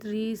30